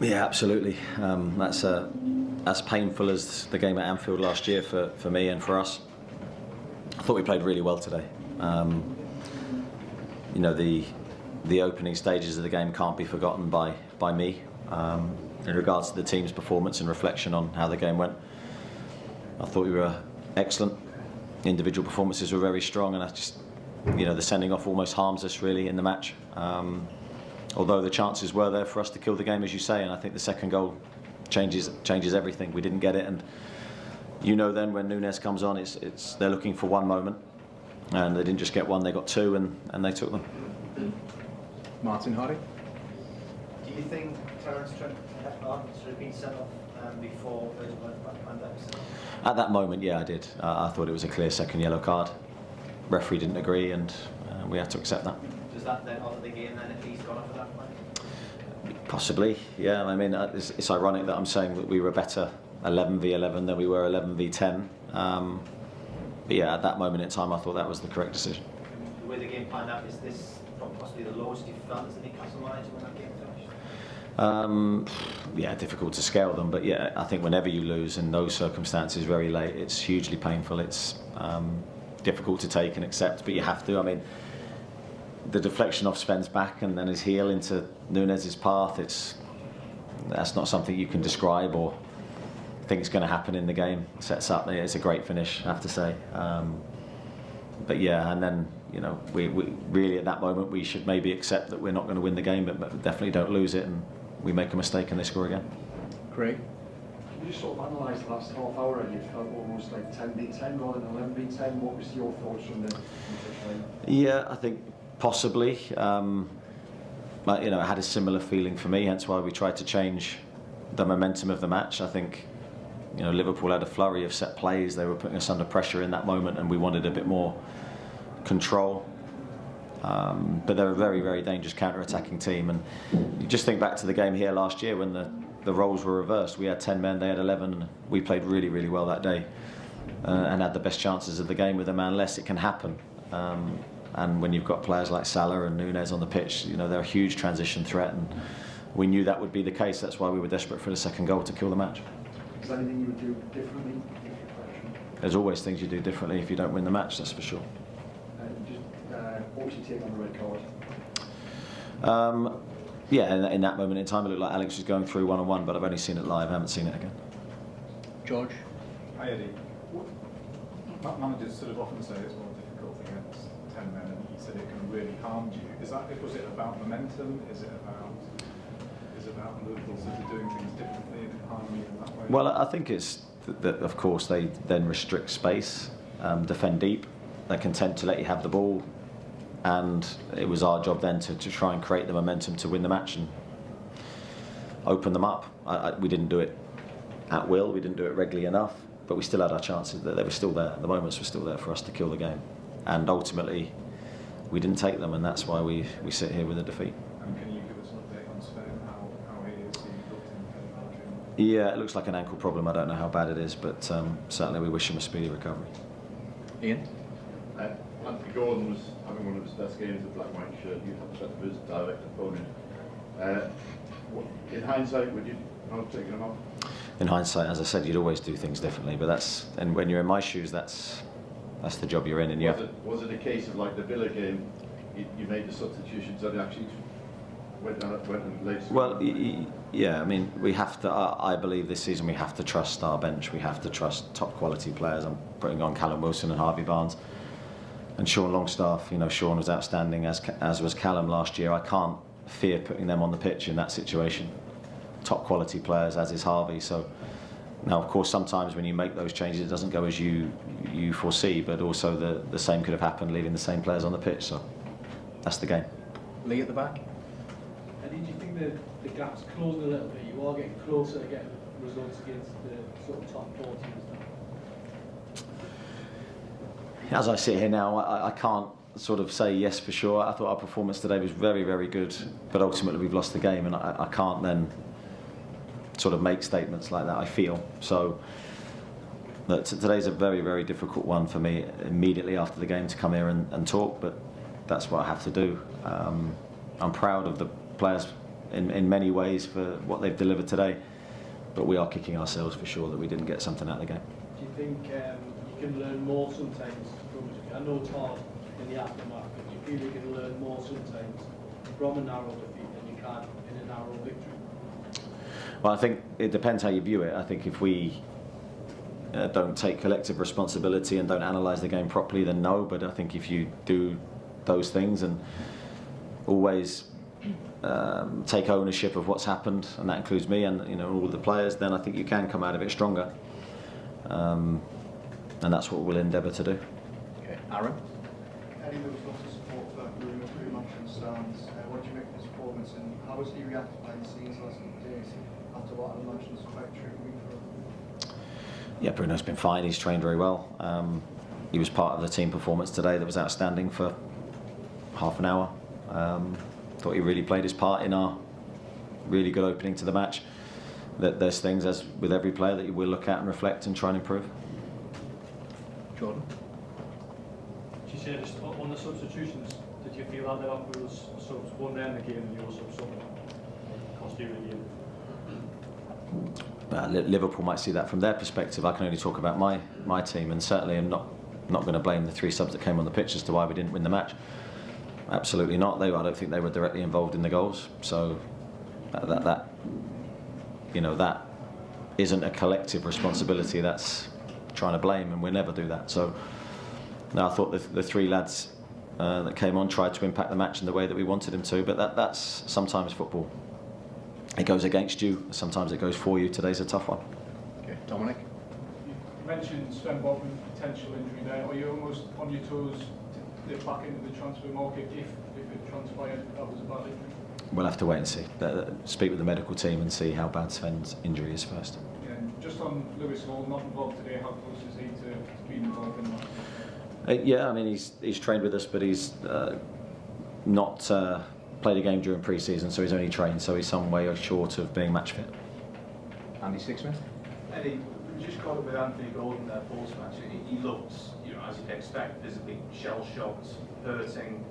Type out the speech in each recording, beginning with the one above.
Yeah, absolutely. That's as painful as the game at Anfield last year for me and for us. I thought we played really well today. You know, the opening stages of the game can't be forgotten by me in regards to the team's performance and reflection on how the game went. I thought we were excellent. Individual performances were very strong, and I just, you know, the sending off almost harms us really in the match. Although the chances were there for us to kill the game, as you say, and I think the second goal changes everything. We didn't get it, and you know then when Núñez comes on, it's they're looking for one moment, and they didn't just get one, they got two, and they took them. Martin Hardy. Do you think Terence Trent should have been sent off before Van Dijk? At that moment, yeah, I did. I thought it was a clear second yellow card. Referee didn't agree, and we had to accept that. Does that then alter the game then if he's gone off at that point? Possibly, yeah. I mean, it's ironic that I'm saying that we were better 11v11 than we were 11v10. But yeah, at that moment in time, I thought that was the correct decision. The way the game planned out, is this possibly the lowest you've felt as a Newcastle manager when that game finished? Yeah, difficult to scale them, but yeah, I think whenever you lose in those circumstances very late, it's hugely painful. It's difficult to take and accept, but you have to. I mean, the deflection off Sven's back and then his heel into Núñez's path, that's not something you can describe or think is going to happen in the game. It sets up, it's a great finish, I have to say. But yeah, and then, you know, we really at that moment we should maybe accept that we're not going to win the game, but definitely don't lose it, and we make a mistake and they score again. Craig. Can you just sort of analyse the last half hour, and you felt almost like 10v10 rather than 11v10? What was your thoughts from the touchline? Yeah, I think possibly. But, you know, it had a similar feeling for me, hence why we tried to change the momentum of the match. I think, you know, Liverpool had a flurry of set plays. They were putting us under pressure in that moment, and we wanted a bit more control. But they're a very, very dangerous counter-attacking team. And you just think back to the game here last year when the roles were reversed. We had 10 men, they had 11, and we played really, really well that day and had the best chances of the game with a man less. It can happen. And when you've got players like Salah and Núñez on the pitch, you know, they're a huge transition threat, and we knew that would be the case. That's why we were desperate for the second goal to kill the match. Is there anything you would do differently? There's always things you do differently if you don't win the match, that's for sure. What was your take on the red card? Yeah, in that moment in time, it looked like Alex was going through one-on-one, but I've only seen it live, I haven't seen it again. George. Hi Eddie. Managers sort of often say it's more difficult against 10 men, and you said it can really harm you. Was it about momentum? Is it about Liverpool sort of doing things differently and harming you in that way? Well, I think it's that of course they then restrict space, defend deep, they're content to let you have the ball, and it was our job then to try and create the momentum to win the match and open them up. We didn't do it at will, we didn't do it regularly enough, but we still had our chances. They were still there, the moments were still there for us to kill the game, and ultimately we didn't take them, and that's why we sit here with a defeat. And can you give us an update on Sven, how he is? He Yeah, it looks like an ankle problem. I don't know how bad it is, but certainly we wish him a speedy recovery. Ian. Anthony Gordon was having one of his best games with black white shirt. You'd have to of his direct opponent. In hindsight, would you not have taken him off? In hindsight, as I said, you'd always do things differently. But and when you're in my shoes, that's the job you're in. And was it a case of like the Villa game? You made the substitutions that actually went and late. Well, yeah. I mean, we have to. I believe this season we have to trust our bench. We have to trust top quality players. I'm putting on Callum Wilson and Harvey Barnes. And Sean Longstaff, you know, Sean was outstanding, as was Callum last year. I can't fear putting them on the pitch in that situation. Top quality players, as is Harvey. So now, of course, sometimes when you make those changes, it doesn't go as you foresee. But also, the same could have happened, leaving the same players on the pitch. So that's the game. Lee at the back. And did you think the gap's closing a little bit? You are getting closer to getting results against the sort of top 4 teams now. As I sit here now, I can't sort of say yes for sure. I thought our performance today was very, very good, but ultimately we've lost the game, and I can't then sort of make statements like that, I feel. So today's a very, very difficult one for me immediately after the game to come here and talk, but that's what I have to do. I'm proud of the players in many ways for what they've delivered today. But we are kicking ourselves for sure that we didn't get something out of the game. Do you think you can learn more sometimes from it? I know it's hard in the aftermath, but do you feel you can learn more sometimes from a narrow defeat than you can in a narrow victory? Well, I think it depends how you view it. I think if we don't take collective responsibility and don't analyse the game properly, then no. But I think if you do those things and always take ownership of what's happened, and that includes me and all the players, then I think you can come out of it stronger. And that's what we'll endeavour to do. Okay, Aaron? Eddie, there was lots of support for Bruno pretty much in the stands. What do you make of his performance, and how has he reacted behind the scenes last couple of days after what I imagine is quite a tricky week for him? Yeah, Bruno's been fine. He's trained very well. He was part of the team performance today that was outstanding for half an hour. Thought he really played his part in our really good opening to the match. That there's things, as with every player, that you will look at and reflect and try and improve. Jordan? She said just on the substitutions, did you feel that Liverpool was subs won them the game and your subs something cost you the game? Liverpool might see that from their perspective. I can only talk about my team, and certainly I'm not going to blame the 3 subs that came on the pitch as to why we didn't win the match. Absolutely not. I don't think they were directly involved in the goals. So that isn't a collective responsibility. That's trying to blame, and we'll never do that. So no, I thought the 3 lads that came on tried to impact the match in the way that we wanted them to. But that's sometimes football. It goes against you. Sometimes it goes for you. Today's a tough one. Okay, Dominic? You mentioned Sven Botman, potential injury there. Are you almost on your toes to dip back into the transfer market if it transpired that was a bad injury? We'll have to wait and see. Speak with the medical team and see how bad Sven's injury is first. Yeah, and just on Lewis Hall, not involved today, how close is he to being involved in that? Yeah, I mean, he's trained with us, but he's not played a game during pre-season, so he's only trained, so he's some way short of being match fit. Andy Sixsmith? Eddie, we just caught up with Anthony Gordon there post-match. He looked, as you'd expect, visibly shell-shocked, hurting.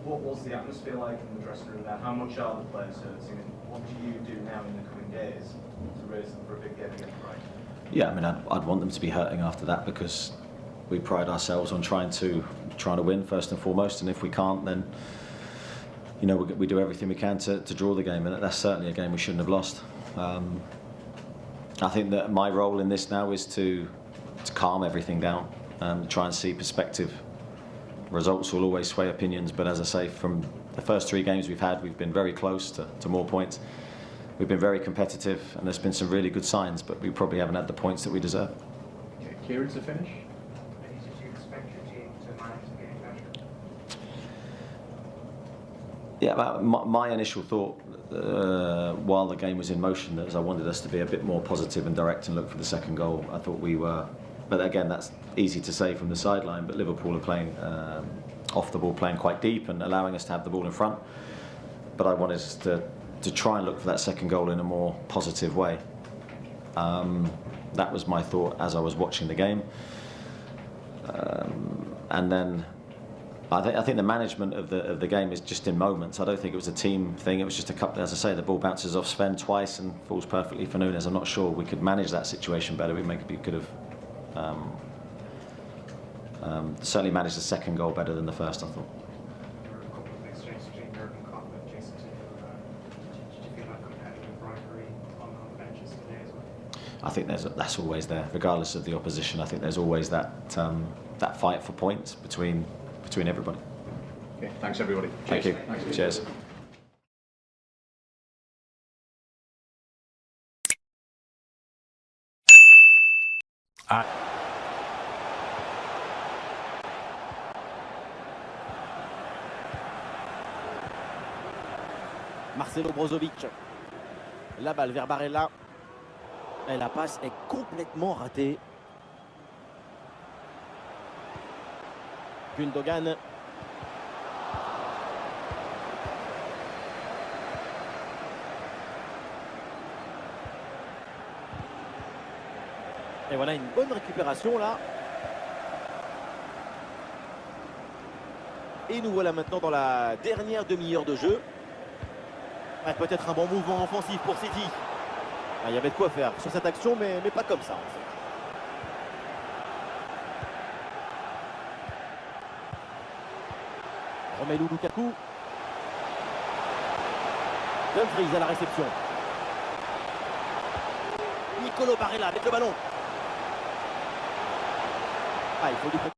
What was the atmosphere like in the dressing room there? How much are the players hurting, and what do you do now in the coming days to raise them for a big game against Brighton? Yeah, I mean, I'd want them to be hurting after that, because we pride ourselves on trying to win first and foremost, and if we can't, then we do everything we can to draw the game, and that's certainly a game we shouldn't have lost. I think that my role in this now is to calm everything down, try and see perspective. Results will always sway opinions, but as I say, from the first 3 games we've had, we've been very close to more points. We've been very competitive, and there's been some really good signs, but we probably haven't had the points that we deserve. Okay, Kieran to finish? Did you expect your team to manage the game better? Yeah, my initial thought while the game was in motion is I wanted us to be a bit more positive and direct and look for the second goal. I thought we were, but again, that's easy to say from the sideline, but Liverpool are playing off the ball, playing quite deep and allowing us to have the ball in front. But I wanted us to try and look for that second goal in a more positive way. That was my thought as I was watching the game. And then I think the management of the game is just in moments. I don't think it was a team thing. It was just a couple. As I say, the ball bounces off Sven twice and falls perfectly for Nunes. I'm not sure we could manage that situation better. We could have certainly managed the second goal better than the first, I thought. There were a couple of exchanges between Jurgen Klopp and Jason Taylor. Did you feel that competitive rivalry on the benches today as well? I think that's always there, regardless of the opposition. I think there's always that fight for points between everybody. Okay, thanks everybody. Thank you. Thanks. Cheers. Marcelo Brozovic. La balle vers Barella. Et la passe est complètement ratée. Gundogan. Et voilà une bonne récupération là. Et nous voilà maintenant dans la dernière demi-heure de jeu. Ouais, peut-être un bon mouvement offensif pour City. Ah, il y avait de quoi faire sur cette action, mais pas comme ça en fait. Romelu Lukaku. Dumfries à la réception. Nicolo Barella avec le ballon. Ah, il faut lui